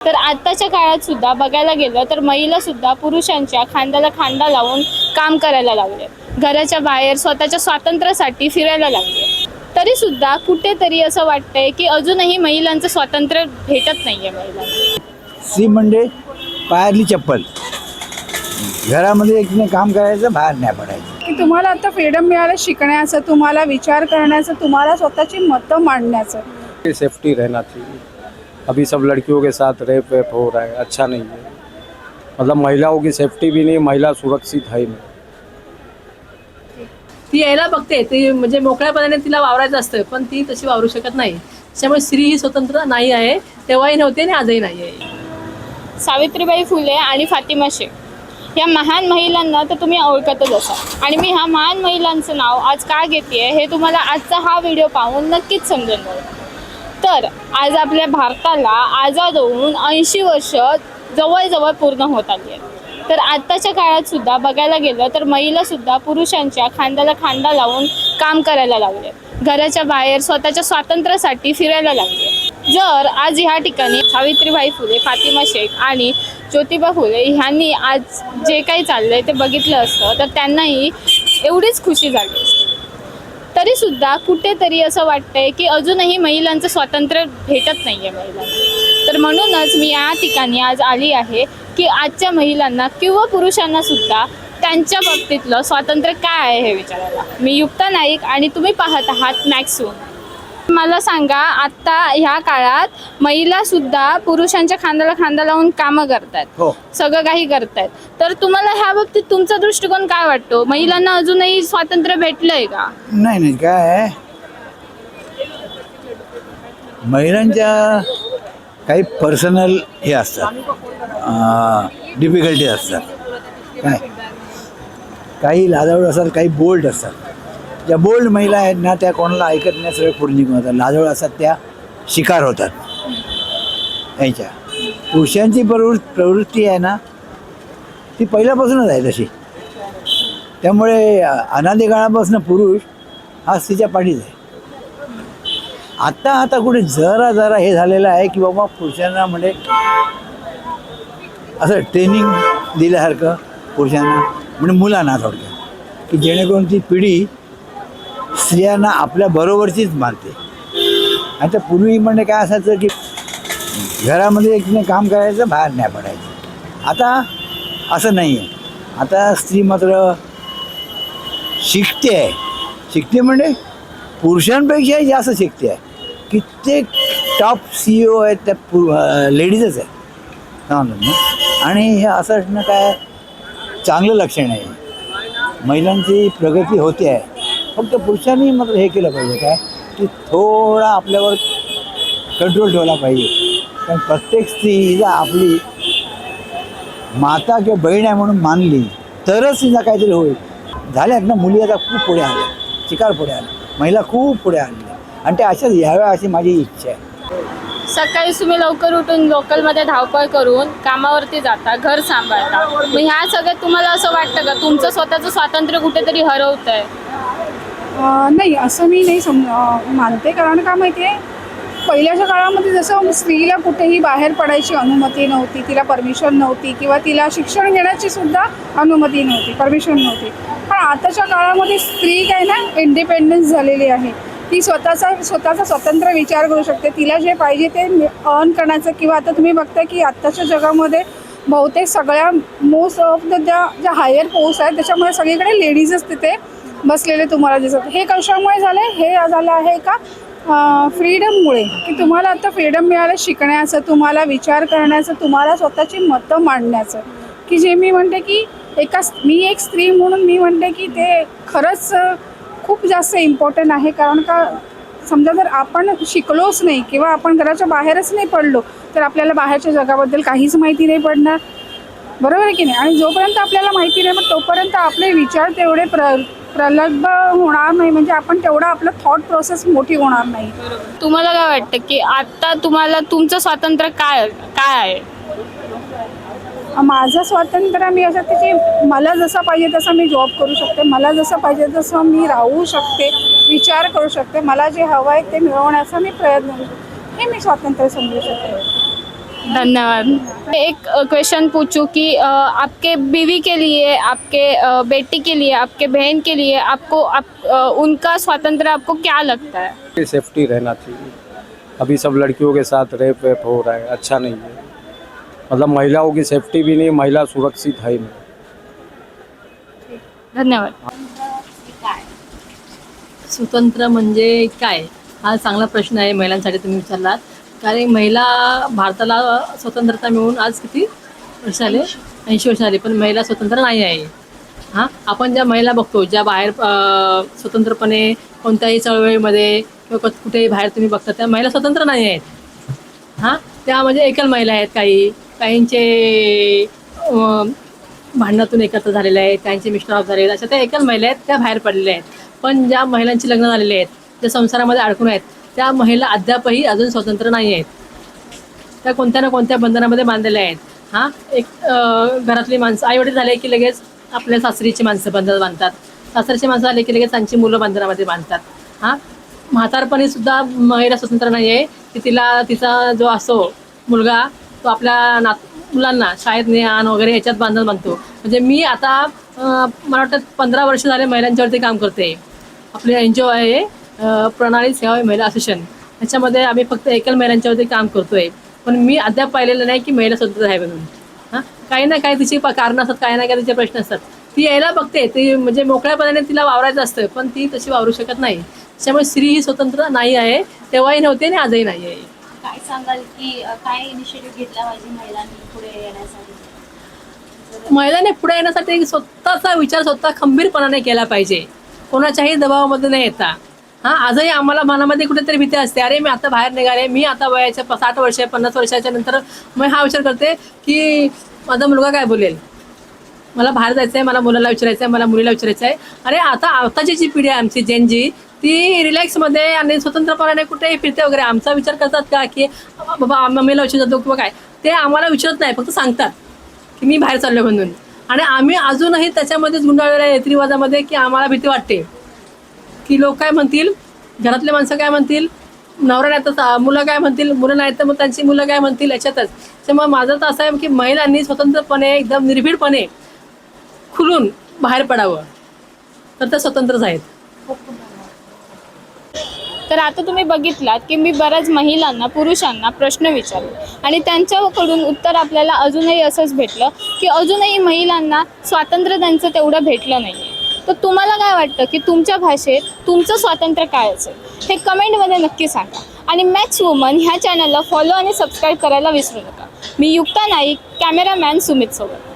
तर आत्ताच्या काळात सुद्धा बघायला गेलं तर महिला सुद्धा पुरुषांच्या खांद्याला खांदा लावून काम करायला लागले. घराच्या बाहेर स्वतःच्या स्वातंत्र्यासाठी फिरायला लागले. तरी सुद्धा कुठेतरी असं वाटतंय की अजूनही महिलांचं स्वातंत्र्य भेटत नाहीये महिलांना. स्त्री म्हणजे पायातली चप्पल. घरामध्ये एकने काम करायचं, बाहेर नाही पडायचं. की तुम्हाला आता फ्रीडम मिळालं शिकण्याचं, तुम्हाला विचार करण्याचं, तुम्हाला स्वतःची मतं मांडण्याचं. सेफ्टी रहना चाहिए. अभी सब लड़कियों के साथ रेप वेप हो रहा है, अच्छा नहीं है. मतलब महिलाओं की सेफ्टी भी नहीं, महिला सुरक्षित है नहीं. ती यायला बघते, ती म्हणजे मोकळ्यापणाने तिला वावरायचं असतं, पण ती तशी वावरू शकत नाही. त्यामुळे स्त्री ही स्वतंत्र नाही आहे, तेव्हाही नव्हती आणि आजही नाही आहे. सावित्रीबाई फुले आणि फातिमा शेख या महान महिलांना तर तुम्ही ओळखतच असाल. आणि मी ह्या महान महिलांचं नाव आज का घेते हे तुम्हाला आजचा हा व्हिडिओ पाहून नक्कीच समजून जाईल. तर आज आपल्या भारताला आझाद होऊन 80 वर्ष जवळजवळ पूर्ण होत आली आहेत. तर आत्ताच्या काळात सुद्धा बघायला गेलं तर महिला सुद्धा पुरुषांच्या खांद्याला खांदा लावून काम करायला लागले. घराच्या बाहेर स्वतःच्या स्वातंत्र्यासाठी फिरायला लागले. जर आज ह्या ठिकाणी सावित्रीबाई फुले, फातिमा शेख आणि ज्योतिबा फुले ह्यांनी आज जे काही चाललंय ते बघितलं असतं तर त्यांनाही एवढीच खुशी झाली असती. तरी सुद्धा कुठेतरी असं वाटतंय की अजूनही महिलांचं स्वातंत्र्य भेटत नाहीये महिलांना. तर म्हणूनच मी या ठिकाणी आज आली आहे की आजच्या महिलांना किंवा पुरुषांना सुद्धा त्यांच्या बाबतीतलं स्वातंत्र्य काय आहे हे विचारायला. मी युक्ता नाईक आणि तुम्ही पाहत आहात मॅक्सून. मला सांगा, आत्ता ह्या काळात महिला सुद्धा पुरुषांच्या खांद्याला खांदा लावून कामं करतात, हो. सगळं काही करतायत. तर तुम्हाला ह्या बाबतीत तुमचा दृष्टिकोन काय वाटतो? महिलांना अजूनही स्वातंत्र्य भेटलंय का? नाही काय आहे, महिलांच्या काही पर्सनल हे असतात, डिफिकल्टी असतात. काय काही लाजाळू असतात, काही बोल्ड असतात. ज्या बोल्ड महिला आहेत ना, त्या कोणाला ऐकत नाही, सगळे पुढे निघून होतात. लाजाळू असतात त्या शिकार होतात यांच्या. पुरुषांची प्रवृत्ती आहे ना, ती पहिल्यापासूनच आहे तशी. त्यामुळे अनादी काळापासून पुरुष हा स्त्रीच्या पाठीच आहे. आता कुठे जरा हे झालेलं आहे की बाबा पुरुषांना म्हणजे असं ट्रेनिंग दिल्यासारखं पुरुषांना, म्हणजे मुलांना थोडक्यात, की जेणेकरून ती पिढी स्त्रियांना आपल्या बरोबरचीच मानते. आता पूर्वी म्हणजे काय असायचं की घरामध्ये एकने काम करायचं, बाहेर नाही पडायचं. आता असं नाही आहे. आता स्त्री मात्र शिकते म्हणजे पुरुषांपेक्षाही जास्त शिकते आहे. कित्येक टॉप CEO आहेत त्या लेडीजच आहेत, समजलं ना. आणि हे असं असणं काय चांगलं लक्षण आहे. महिलांची प्रगती होते आहे. फक्त पुरुषांनी मात्र हे केलं पाहिजे काय की थोडा आपल्यावर कंट्रोल ठेवला पाहिजे. कारण प्रत्येक स्त्री जर आपली माता किंवा बहीण आहे म्हणून मानली तरच तिला काहीतरी होईल. झाल्यात ना मुली आता खूप पुढे आल्या, शिकार पुढे आल्या, महिला खूप पुढे आल्या आणि त्या अशाच याव्या अशी माझी इच्छा आहे. सकाळी तुम्ही लवकर उठून लोकलमध्ये धावपळ करून कामावरती जाता, घर सांभाळता. मग ह्या सगळ्यात तुम्हाला असं वाटतं का तुमचं स्वतःचं स्वातंत्र्य कुठेतरी हरवतंय? नाही, असं मी नाही मानते. कारण का माहिती आहे, पहिल्याच्या काळामध्ये जसं स्त्रीला कुठेही बाहेर पडायची अनुमती नव्हती, तिला परमिशन नव्हती, किंवा तिला शिक्षण घेण्याची सुद्धा अनुमती नव्हती, परमिशन नव्हती. पण आताच्या काळामध्ये स्त्री काय ना इंडिपेंडन्स झालेली आहे. ती स्वतःचा स्वतंत्र विचार करू शकते. तिला जे पाहिजे ते अर्न करण्याचं, किंवा आता तुम्ही बघता की आत्ताच्या जगामध्ये बहुतेक सगळ्या मोस्ट ऑफ द ज्या हायर पोस्ट आहेत त्याच्यामध्ये सगळीकडे लेडीजच तिथे बसलेले तुम्हाला दिसत. हे कशामुळे झालं? हे झालं आहे का फ्रीडममुळे, की तुम्हाला आता फ्रीडम मिळालं शिकण्याचं, तुम्हाला विचार करण्याचं, तुम्हाला स्वतःची मतं मांडण्याचं. की जे मी म्हणते की मी एक स्त्री म्हणून मी म्हणते की ते खरंच खूप जास्त इम्पॉर्टंट आहे. कारण का समजा जर आपण शिकलोच नाही किंवा आपण घराच्या बाहेरच नाही पडलो तर आपल्याला बाहेरच्या जगाबद्दल काहीच माहिती नाही पडणार, बरोबर आहे की नाही? आणि जोपर्यंत आपल्याला माहिती नाही मग तोपर्यंत आपले विचार तेवढे प्रलब्ध होणार नाही, म्हणजे आपण तेवढा आपलं थॉट प्रोसेस मोठी होणार नाही. तुम्हाला काय वाटतं की आता तुम्हाला तुमचं स्वातंत्र्य काय आहे? माझं स्वातंत्र्य मी असं की मला जसं पाहिजे तसं मी जॉब करू शकते, मला जसं पाहिजे तसं मी राहू शकते, विचार करू शकते, मला जे हवं आहे ते मिळवण्याचा मी प्रयत्न करू शकते. हे मी स्वातंत्र्य समजू शकते. धन्यवाद। एक क्वेश्चन पूछूं कि आपके बीवी के लिए, आपके बेटी के लिए, आपके बहन के लिए उनका स्वातंत्र्य आपको क्या लगता है? सेफ्टी रहना चाहिए। अभी सब लड़कियों के साथ रेप वेप हो रहा है, अच्छा नहीं है। मतलब महिलाओं की सेफ्टी भी नहीं, महिला सुरक्षित है ही नहीं। धन्यवाद। स्वतंत्र म्हणजे काय, हा चांगला प्रश्न आहे महिलांसाठी तुम्ही विचारलात. कारण महिला भारताला स्वतंत्रता मिळून आज किती वर्ष आले, 80 वर्ष आली, पण महिला स्वतंत्र नाही आहे. हां, आपण ज्या महिला बघतो ज्या बाहेर स्वतंत्रपणे कोणत्याही चळवळीमध्ये किंवा कुठेही बाहेर तुम्ही बघता, त्या महिला स्वतंत्र नाही आहेत. हां, त्या म्हणजे एकल महिला आहेत, काहींचे भांडणातून एकत्र झालेले आहेत, काहींचे मिस्टर ऑफ झालेले आहेत, अशा त्या एकल महिला आहेत, त्या बाहेर पडलेल्या आहेत. पण ज्या महिलांची लग्न झालेले आहेत, ज्या संसारामध्ये अडकून आहेत, त्या महिला अद्यापही अजून स्वतंत्र नाही आहेत. त्या कोणत्या ना कोणत्या बंधनामध्ये बांधलेल्या आहेत. हां, एक घरातली माणसं आईवडील झाले की लगेच आपल्या सासरीची माणसं बंधनात बांधतात, सासरीची माणसं झाले की लगेच त्यांची मुलं बंधनामध्ये बांधतात. हां, म्हातारपणीसुद्धा महिला स्वतंत्र नाही आहे की तिचा जो असो मुलगा, तो आपल्या मुलांना शाळेत आण वगैरे ह्याच्यात बांधतो. म्हणजे मी आता मला वाटतं 15 वर्ष झाले महिलांच्यावरती काम करते. आपले NGO आहे प्रणाली सेवा महिला असोसिएशन, ह्याच्यामध्ये आम्ही फक्त एकल महिलांच्यावरती काम करतो आहे. पण मी अद्याप पाहिलेलं नाही की महिला स्वतंत्र आहे म्हणून. हां, काही ना काही तिची कारणं असतात, काही ना काही तिचे प्रश्न असतात. ती यायला बघते, ती म्हणजे मोकळ्यापणाने तिला वावरायचं असतं, पण ती तशी वावरू शकत नाही. त्याच्यामुळे स्त्री ही स्वतंत्र नाही आहे, तेव्हाही नव्हती आणि आजही नाही आहे. काय सांगाल की काय इनिशिएटिव्ह घेतला पाहिजे महिलांनी पुढे येण्यासाठी? महिलांनी पुढे येण्यासाठी स्वतःचा विचार स्वतः खंबीरपणाने केला पाहिजे, कोणाच्याही दबावामध्ये न येता. हां, आजही आम्हाला मनामध्ये कुठेतरी भीती असते, अरे मी आता बाहेर निघाले, मी आता वयाच्या 60 वर्ष 50 वर्षाच्या नंतर मी हा विचार करते की माझा मुलगा काय बोलेल, मला बाहेर जायचं आहे, मला मुलाला विचारायचं आहे, मला मुलीला विचारायचं आहे. अरे आताची जी पिढी आहे आमची जेनजी, ती रिलॅक्समध्ये आणि स्वतंत्रपणाने कुठेही फिरते वगैरे. आमचा विचार करतात का की बाबा मम्मीला विचार जातो किंवा काय, ते आम्हाला विचारत नाही, फक्त सांगतात की मी बाहेर चाललो म्हणून. आणि आम्ही अजूनही त्याच्यामध्येच गुंडाळलेल्या रीतिरिवाजामध्ये की आम्हाला भीती वाटते की लोक काय म्हणतील, घरातले माणसं काय म्हणतील, नवरा नाही तर मुलं काय म्हणतील, मुलं नाही तर मग त्यांची मुलं काय म्हणतील, याच्यातच. त्याच्यामुळे माझं तर असं आहे की महिलांनी स्वतंत्रपणे एकदम निर्भीडपणे खुलून बाहेर पडावं, तर त्या स्वतंत्रच आहेत. तर आता तुम्ही बघितलात की मी बऱ्याच महिलांना, पुरुषांना प्रश्न विचारले आणि त्यांच्याकडून उत्तर आपल्याला अजूनही असंच भेटलं की अजूनही महिलांना स्वातंत्र्य त्यांचं तेवढं भेटलं नाही आहे. तर तुम्हाला काय वाटतं की तुमच्या भाषेत तुमचं स्वातंत्र्य काय असेल हे कमेंटमध्ये नक्की सांगा. आणि मॅक्स वुमन ह्या चॅनलला फॉलो आणि सबस्क्राईब करायला विसरू नका. मी युक्ता नाईक, कॅमेरामॅन सुमित सोबत.